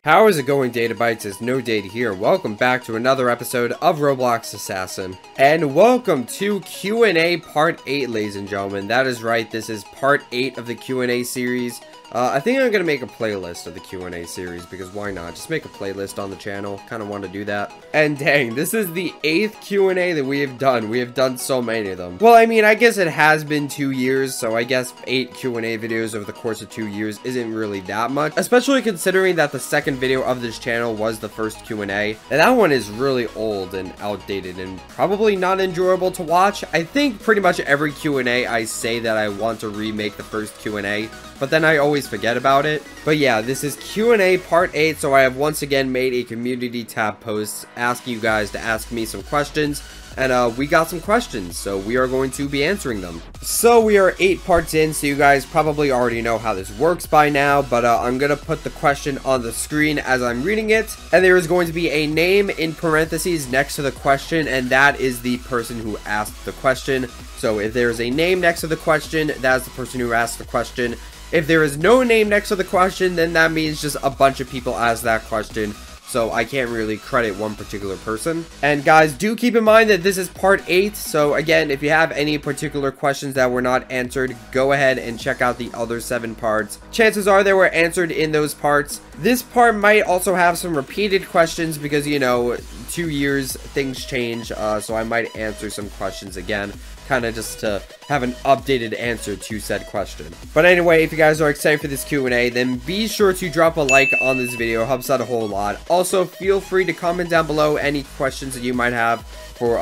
How is it going, Data Bytes? It's No Data here. Welcome back to another episode of Roblox Assassin. And welcome to Q&A Part 8, ladies and gentlemen. That is right, this is Part 8 of the Q&A series. I think I'm going to make a playlist of the Q&A series, because why not? Just make a playlist on the channel. Kind of want to do that. And dang, this is the 8th Q&A that we have done. We have done so many of them. Well, I mean, I guess it has been 2 years, so I guess 8 Q&A videos over the course of 2 years isn't really that much. Especially considering that the second video of this channel was the first Q&A. And that one is really old and outdated and probably not enjoyable to watch. I think pretty much every Q&A I say that I want to remake the first Q&A, but then I always forget about it. But yeah, this is Q&A Part 8, so I have once again made a community tab post asking you guys to ask me some questions. And we got some questions, so we are going to be answering them. So we are 8 parts in, so you guys probably already know how this works by now, but I'm going to put the question on the screen as I'm reading it, and there is going to be a name in parentheses next to the question, and that is the person who asked the question. So if there is a name next to the question, that is the person who asked the question. If there is no name next to the question, then that means just a bunch of people asked that question. So I can't really credit one particular person. And guys, do keep in mind that this is part 8. So again, if you have any particular questions that were not answered, go ahead and check out the other 7 parts. Chances are they were answered in those parts. This part might also have some repeated questions because, you know, 2 years, things change. So I might answer some questions again, kind of just to have an updated answer to said question. But anyway, if you guys are excited for this Q&A, then be sure to drop a like on this video. It helps out a whole lot. Also, feel free to comment down below any questions that you might have for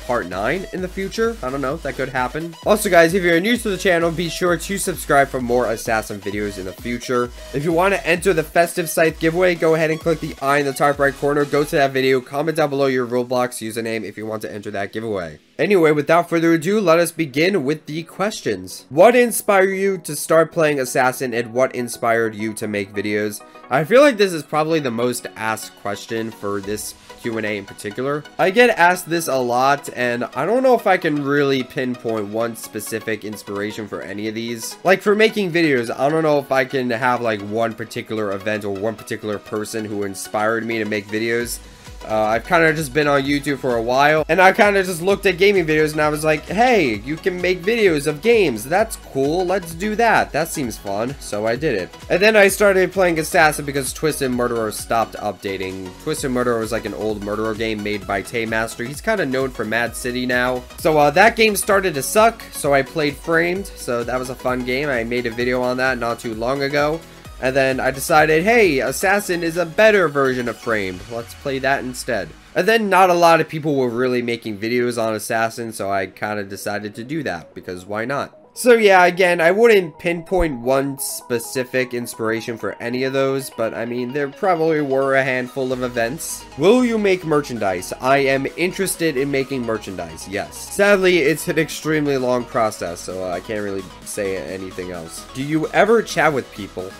part 9 in the future. I don't know, that could happen. Also guys, if you're new to the channel, be sure to subscribe for more assassin videos in the future. If you want to enter the festive scythe giveaway, go ahead and click the I in the top right corner, go to that video, comment down below your Roblox username if you want to enter that giveaway. Anyway, without further ado, let us begin with the questions. What inspired you to start playing Assassin, and what inspired you to make videos? I feel like this is probably the most asked question for this Q&A in particular. I get asked this a lot, and I don't know if I can really pinpoint one specific inspiration for any of these. Like for making videos, I don't know if I can have like one particular event or one particular person who inspired me to make videos. I've kind of just been on YouTube for a while, and I kind of just looked at gaming videos and I was like, hey, you can make videos of games. That's cool. Let's do that. That seems fun. So I did it. And then I started playing Assassin because Twisted Murderer stopped updating. Twisted Murderer was like an old murderer game made by Taymaster. He's kind of known for Mad City now. So that game started to suck, so I played Framed. So that was a fun game. I made a video on that not too long ago. And then I decided, hey, Assassin is a better version of Framed. Let's play that instead. And then not a lot of people were really making videos on Assassin, so I kind of decided to do that, because why not? So yeah, again, I wouldn't pinpoint one specific inspiration for any of those, but I mean, there probably were a handful of events. Will you make merchandise? I am interested in making merchandise, yes. Sadly, it's an extremely long process, so I can't really say anything else. Do you ever chat with people?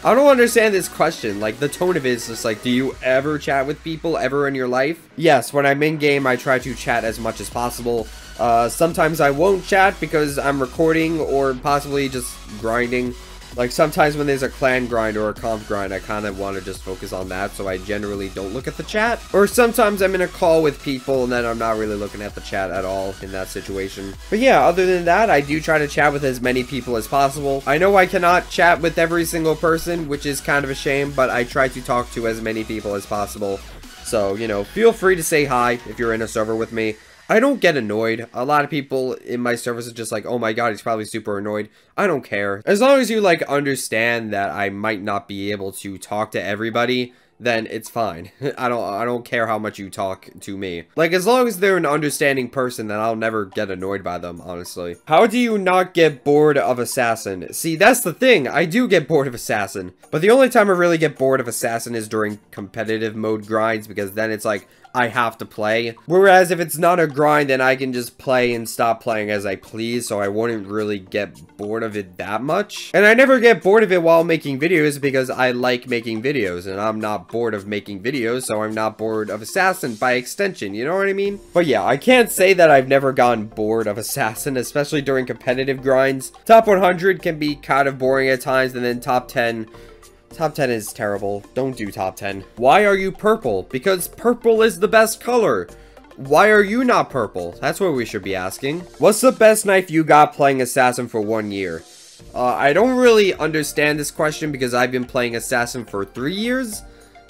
I don't understand this question. Like, the tone of it is just like, do you ever chat with people ever in your life? Yes, when I'm in game, I try to chat as much as possible. Sometimes I won't chat because I'm recording or possibly just grinding. Like, sometimes when there's a clan grind or a comp grind, I kind of want to just focus on that, so I generally don't look at the chat. Or sometimes I'm in a call with people, and then I'm not really looking at the chat at all in that situation. But yeah, other than that, I do try to chat with as many people as possible. I know I cannot chat with every single person, which is kind of a shame, but I try to talk to as many people as possible. So, you know, feel free to say hi if you're in a server with me. I don't get annoyed. A lot of people in my service are just like, oh my god, he's probably super annoyed. I don't care. As long as you, like, understand that I might not be able to talk to everybody, then it's fine. I don't care how much you talk to me. Like, as long as they're an understanding person, then I'll never get annoyed by them, honestly. How do you not get bored of Assassin? See, that's the thing. I do get bored of Assassin. But the only time I really get bored of Assassin is during competitive mode grinds, because then it's like, I have to play. Whereas if it's not a grind, then I can just play and stop playing as I please, so I wouldn't really get bored of it that much. And I never get bored of it while making videos because I like making videos, and I'm not bored of making videos, so I'm not bored of Assassin by extension, you know what I mean? But yeah, I can't say that I've never gotten bored of Assassin, especially during competitive grinds. Top 100 can be kind of boring at times, and then top 10 Top 10 is terrible. Don't do top 10. Why are you purple? Because purple is the best color. Why are you not purple? That's what we should be asking. What's the best knife you got playing Assassin for 1 year? I don't really understand this question because I've been playing Assassin for 3 years.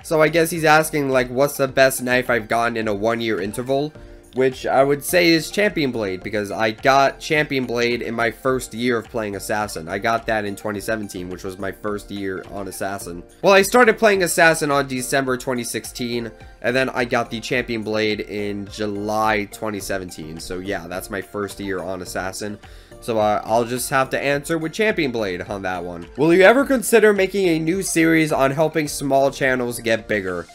So I guess he's asking, like, what's the best knife I've gotten in a 1 year interval? Which I would say is Champion Blade, because I got Champion Blade in my first year of playing Assassin. I got that in 2017, which was my first year on Assassin. Well, I started playing Assassin on December 2016, and then I got the Champion Blade in July 2017. So yeah, that's my first year on Assassin. So I'll just have to answer with Champion Blade on that one. Will you ever consider making a new series on helping small channels get bigger?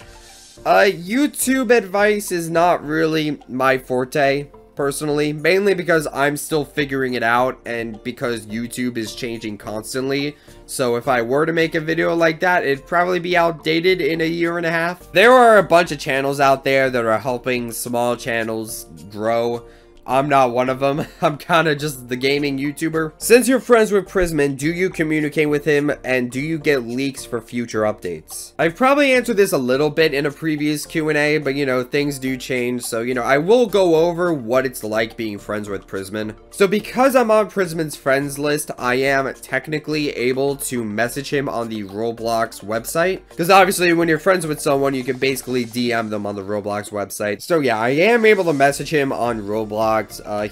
YouTube advice is not really my forte, personally, mainly because I'm still figuring it out and because YouTube is changing constantly. So if I were to make a video like that, it'd probably be outdated in a year and a half. There are a bunch of channels out there that are helping small channels grow. I'm not one of them. I'm kind of just the gaming YouTuber. Since you're friends with Prisman, do you communicate with him and do you get leaks for future updates? I've probably answered this a little bit in a previous Q&A, but you know, things do change. So, you know, I will go over what it's like being friends with Prisman. So because I'm on Prisman's friends list, I am technically able to message him on the Roblox website. Because obviously when you're friends with someone, you can basically DM them on the Roblox website. So yeah, I am able to message him on Roblox.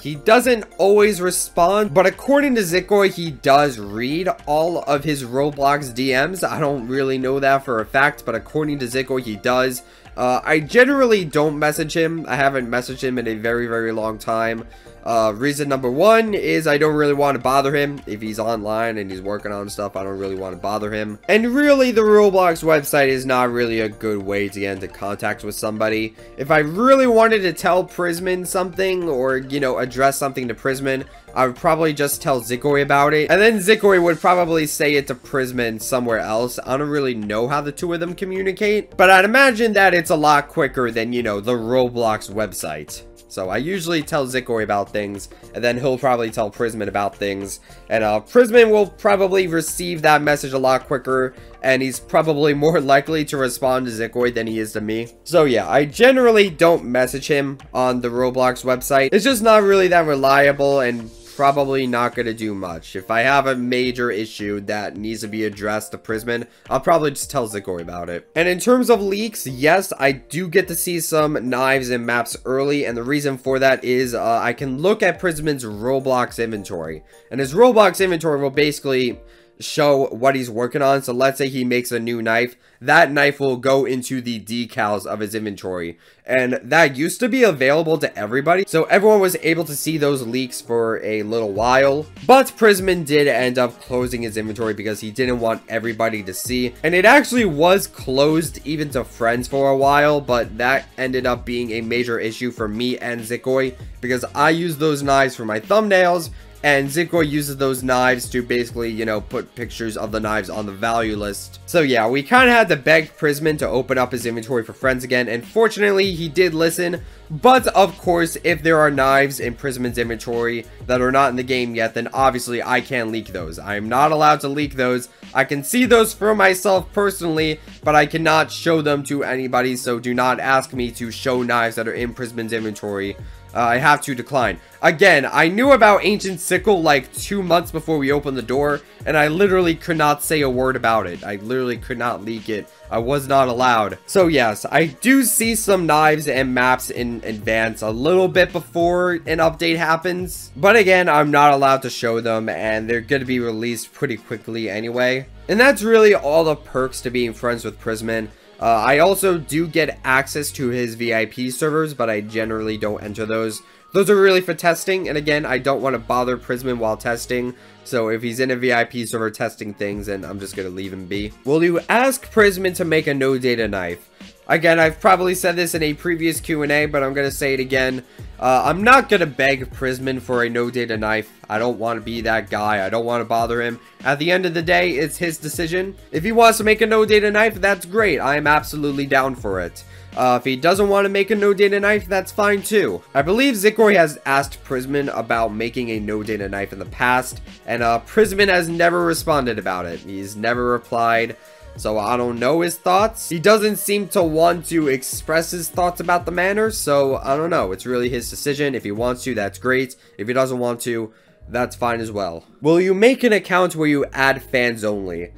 He doesn't always respond, but according to Zikoy, he does read all of his Roblox DMs. I don't really know that for a fact, but according to Zikoy, he does. I generally don't message him. I haven't messaged him in a very, very long time. Reason number one is I don't really want to bother him. If he's online and he's working on stuff, I don't really want to bother him. And really, the Roblox website is not really a good way to get into contact with somebody. If I really wanted to tell Prisman something or, you know, address something to Prisman, I would probably just tell Zikoy about it. And then Zikoy would probably say it to Prisman somewhere else. I don't really know how the two of them communicate, but I'd imagine that it's a lot quicker than, you know, the Roblox website. So I usually tell Zikoy about things, and then he'll probably tell Prisman about things. And Prisman will probably receive that message a lot quicker, and he's probably more likely to respond to Zikoy than he is to me. So yeah, I generally don't message him on the Roblox website. It's just not really that reliable, and probably not gonna do much. If I have a major issue that needs to be addressed to Prisman, I'll probably just tell Zikoy about it. And in terms of leaks, yes, I do get to see some knives and maps early, and the reason for that is I can look at Prisman's Roblox inventory, and his Roblox inventory will basically show what he's working on. So let's say he makes a new knife, that knife will go into the decals of his inventory, and that used to be available to everybody, so everyone was able to see those leaks for a little while. But Prisman did end up closing his inventory because he didn't want everybody to see, and it actually was closed even to friends for a while, but that ended up being a major issue for me and Zikoy because I use those knives for my thumbnails, and Zikoy uses those knives to basically, you know, put pictures of the knives on the value list. So yeah, we kind of had to beg Prisman to open up his inventory for friends again, and fortunately he did listen. But of course, if there are knives in Prisman's inventory that are not in the game yet, then obviously I can't leak those. I am not allowed to leak those. I can see those for myself personally, but I cannot show them to anybody, so do not ask me to show knives that are in Prisman's inventory. I have to decline. Again, I knew about Ancient Sickle like 2 months before we opened the door, and I literally could not say a word about it. I literally could not leak it. I was not allowed. So yes, I do see some knives and maps in advance a little bit before an update happens. But again, I'm not allowed to show them, and they're going to be released pretty quickly anyway. And that's really all the perks to being friends with Prisman. I also do get access to his VIP servers, but I generally don't enter those. Those are really for testing, and again, I don't want to bother Prisman while testing, so if he's in a VIP server testing things, then I'm just going to leave him be. Will you ask Prisman to make a no data knife? Again, I've probably said this in a previous Q&A, but I'm going to say it again. I'm not going to beg Prisman for a no data knife. I don't want to be that guy. I don't want to bother him. At the end of the day, it's his decision. If he wants to make a no data knife, that's great. I am absolutely down for it. If he doesn't want to make a no data knife, that's fine too. I believe Zikoy has asked Prisman about making a no data knife in the past, and Prisman has never responded about it. He's never replied. so I don't know his thoughts. He doesn't seem to want to express his thoughts about the manner, so I don't know. It's really his decision. If he wants to, that's great. If he doesn't want to, that's fine as well. Will you make an account where you add fans only?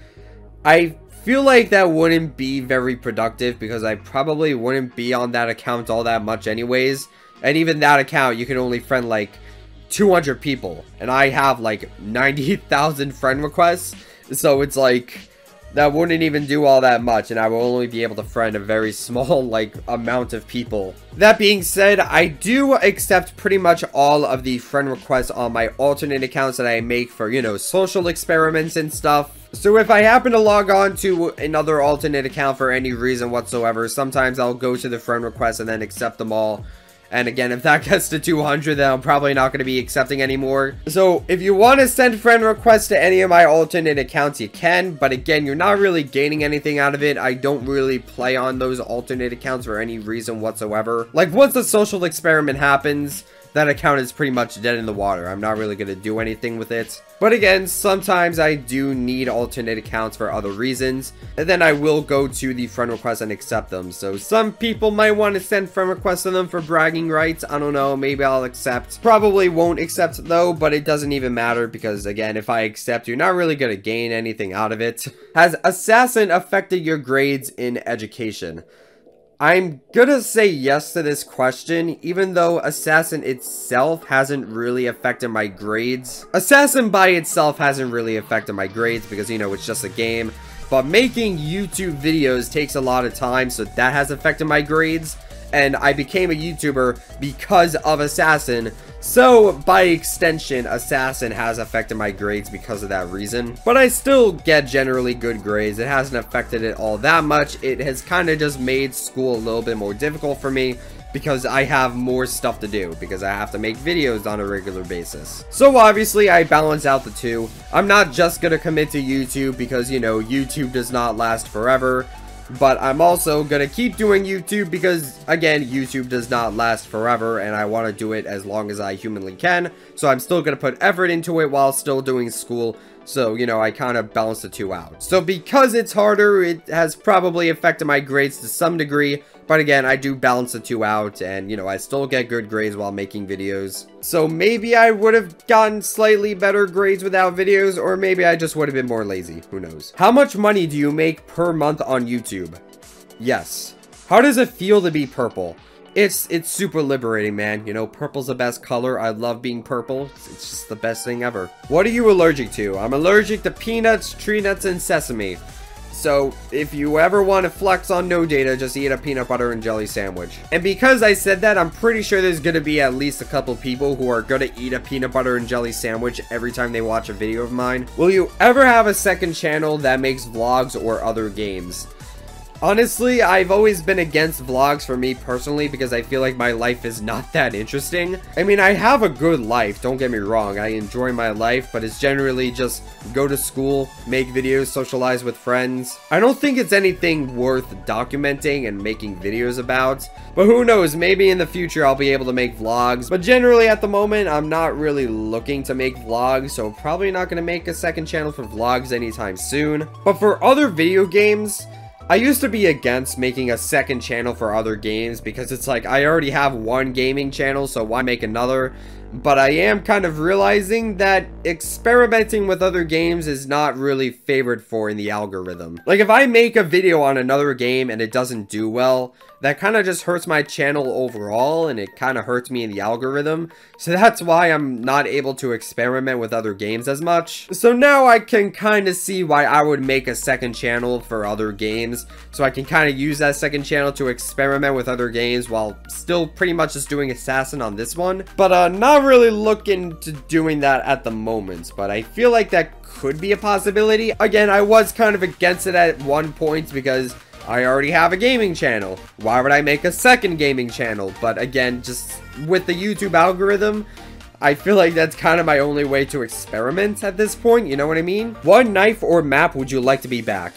I feel like that wouldn't be very productive because I probably wouldn't be on that account all that much anyways. And even that account, you can only friend like 200 people. And I have like 90,000 friend requests. So it's like, that wouldn't even do all that much. And I will only be able to friend a very small like amount of people. That being said, I do accept pretty much all of the friend requests on my alternate accounts that I make for, you know, social experiments and stuff. So if I happen to log on to another alternate account for any reason whatsoever, sometimes I'll go to the friend requests and then accept them all. And again, if that gets to 200, then I'm probably not going to be accepting anymore. So if you want to send friend requests to any of my alternate accounts, you can. But again, you're not really gaining anything out of it. I don't really play on those alternate accounts for any reason whatsoever. Like, once the social experiment happens, that account is pretty much dead in the water. I'm not really going to do anything with it. But again, sometimes I do need alternate accounts for other reasons. And then I will go to the friend requests and accept them. So some people might want to send friend requests to them for bragging rights. I don't know. Maybe I'll accept. Probably won't accept though, but it doesn't even matter because again, if I accept, you're not really going to gain anything out of it. Has Assassin affected your grades in education? I'm gonna say yes to this question, even though Assassin itself hasn't really affected my grades. Assassin by itself hasn't really affected my grades because, you know, it's just a game. But making YouTube videos takes a lot of time, so that has affected my grades. And I became a YouTuber because of Assassin. So, by extension, Assassin has affected my grades because of that reason. But I still get generally good grades. It hasn't affected it all that much. It has kind of just made school a little bit more difficult for me because I have more stuff to do, because I have to make videos on a regular basis. So obviously I balance out the two. I'm not just gonna commit to YouTube because, you know, YouTube does not last forever. But I'm also gonna keep doing YouTube because, again, YouTube does not last forever and I want to do it as long as I humanly can. So I'm still gonna put effort into it while still doing school. So, you know, I kind of balance the two out. So because it's harder, it has probably affected my grades to some degree. But again, I do balance the two out and, you know, I still get good grades while making videos. So maybe I would have gotten slightly better grades without videos, or maybe I just would have been more lazy. Who knows? How much money do you make per month on YouTube? Yes. How does it feel to be purple? It's super liberating, man. You know, purple's the best color. I love being purple. It's just the best thing ever. What are you allergic to? I'm allergic to peanuts, tree nuts, and sesame. So, if you ever want to flex on no data, just eat a peanut butter and jelly sandwich. And because I said that, I'm pretty sure there's going to be at least a couple people who are going to eat a peanut butter and jelly sandwich every time they watch a video of mine. Will you ever have a second channel that makes vlogs or other games? Honestly, I've always been against vlogs for me personally because I feel like my life is not that interesting. I mean, I have a good life, don't get me wrong. I enjoy my life, but it's generally just go to school, make videos, socialize with friends. I don't think it's anything worth documenting and making videos about. But who knows, maybe in the future I'll be able to make vlogs. But generally at the moment, I'm not really looking to make vlogs, so probably not going to make a second channel for vlogs anytime soon. But for other video games, I used to be against making a second channel for other games because it's like I already have one gaming channel, so why make another? But I am kind of realizing that experimenting with other games is not really favored for in the algorithm. Like if I make a video on another game and it doesn't do well, that kind of just hurts my channel overall and it kind of hurts me in the algorithm. So that's why I'm not able to experiment with other games as much. So now I can kind of see why I would make a second channel for other games. So I can kind of use that second channel to experiment with other games while still pretty much just doing Assassin on this one. But not really looking to doing that at the moment, but I feel like that could be a possibility. Again, I was kind of against it at one point because I already have a gaming channel. Why would I make a second gaming channel? But again, just with the YouTube algorithm, I feel like that's kind of my only way to experiment at this point, you know what I mean? What knife or map would you like to be back?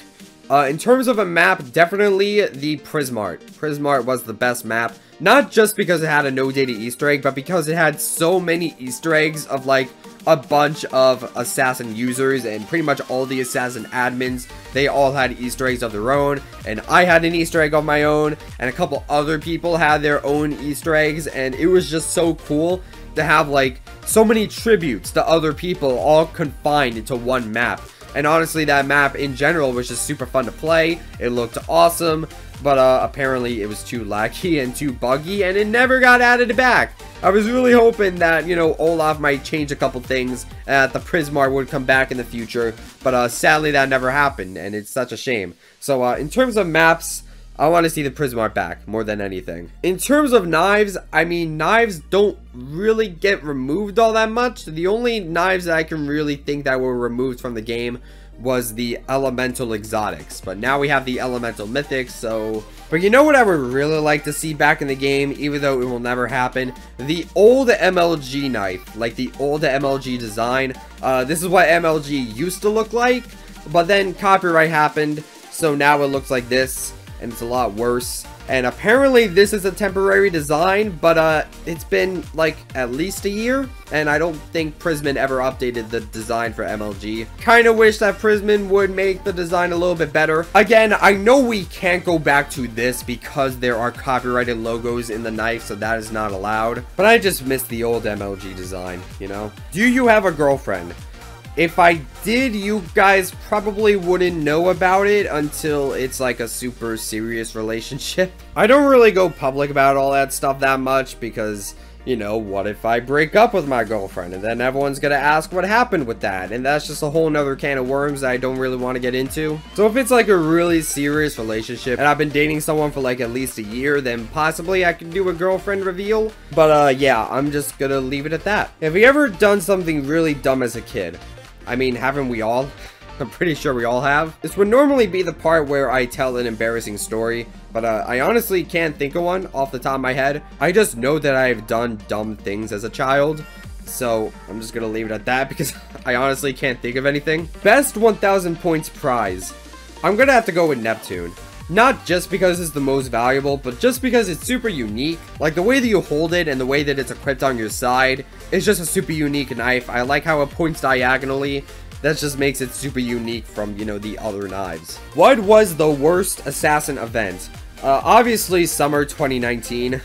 In terms of a map, definitely the Prismart. Prismart was the best map. Not just because it had a no data Easter egg, but because it had so many Easter eggs of like a bunch of assassin users, and pretty much all the assassin admins, they all had Easter eggs of their own, and I had an Easter egg of my own, and a couple other people had their own Easter eggs, and it was just so cool to have like so many tributes to other people all confined into one map. And honestly, that map in general was just super fun to play. It looked awesome, but apparently it was too laggy and too buggy, and it never got added back. I was really hoping that, you know, Olaf might change a couple things, the Prismar would come back in the future, but sadly that never happened, and it's such a shame. So in terms of maps, I want to see the Prismar back more than anything. In terms of knives, I mean, knives don't really get removed all that much. The only knives that I can really think that were removed from the game was the elemental exotics, but now we have the elemental mythics. So, but you know what I would really like to see back in the game, even though it will never happen? The old MLG knife, like the old MLG design. This is what MLG used to look like, but then copyright happened, so now it looks like this, and it's a lot worse. And apparently this is a temporary design, but it's been like at least a year, and I don't think Prisman ever updated the design for MLG. Kind of wish that Prisman would make the design a little bit better. Again, I know we can't go back to this because there are copyrighted logos in the knife, so that is not allowed. But I just miss the old MLG design, you know? Do you have a girlfriend? If I did, you guys probably wouldn't know about it until it's like a super serious relationship. I don't really go public about all that stuff that much because, you know, what if I break up with my girlfriend and then everyone's gonna ask what happened with that, and that's just a whole nother can of worms that I don't really want to get into. So if it's like a really serious relationship and I've been dating someone for like at least a year, then possibly I can do a girlfriend reveal. But yeah, I'm just gonna leave it at that. Have you ever done something really dumb as a kid? I mean, haven't we all? I'm pretty sure we all have. This would normally be the part where I tell an embarrassing story, but I honestly can't think of one off the top of my head. I just know that I've done dumb things as a child, so I'm just gonna leave it at that because I honestly can't think of anything. Best 1000 points prize. I'm gonna have to go with Neptune. Not just because it's the most valuable, but just because it's super unique. Like the way that you hold it and the way that it's equipped on your side is just a super unique knife. I like how it points diagonally. That just makes it super unique from, you know, the other knives. What was the worst assassin event? Obviously summer 2019.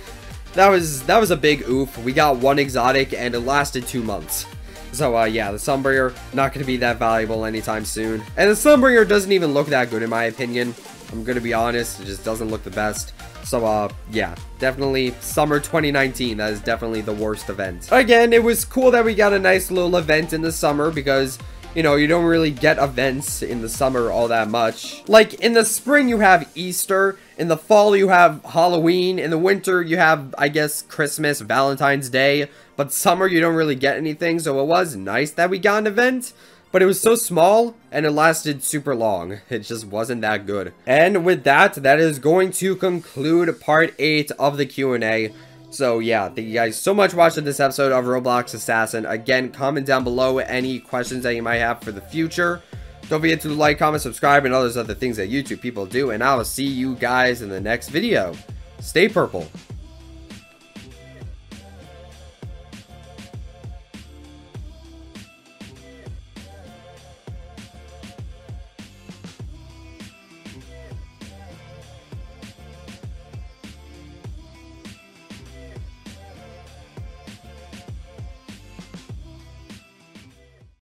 That was a big oof. We got one exotic and it lasted 2 months. So yeah, the Sunbringer not going to be that valuable anytime soon. And the Sunbringer doesn't even look that good in my opinion. I'm gonna be honest, it just doesn't look the best. So yeah, definitely summer 2019, that is definitely the worst event. Again, it was cool that we got a nice little event in the summer because, you know, you don't really get events in the summer all that much. Like in the spring you have Easter, in the fall you have Halloween, in the winter you have, I guess, Christmas, Valentine's Day, but summer you don't really get anything, so it was nice that we got an event. But it was so small, and it lasted super long. It just wasn't that good. And with that, that is going to conclude part 8 of the Q&A. So yeah, thank you guys so much for watching this episode of Roblox Assassin. Again, comment down below any questions that you might have for the future. Don't forget to like, comment, subscribe, and all those other things that YouTube people do. And I will see you guys in the next video. Stay purple.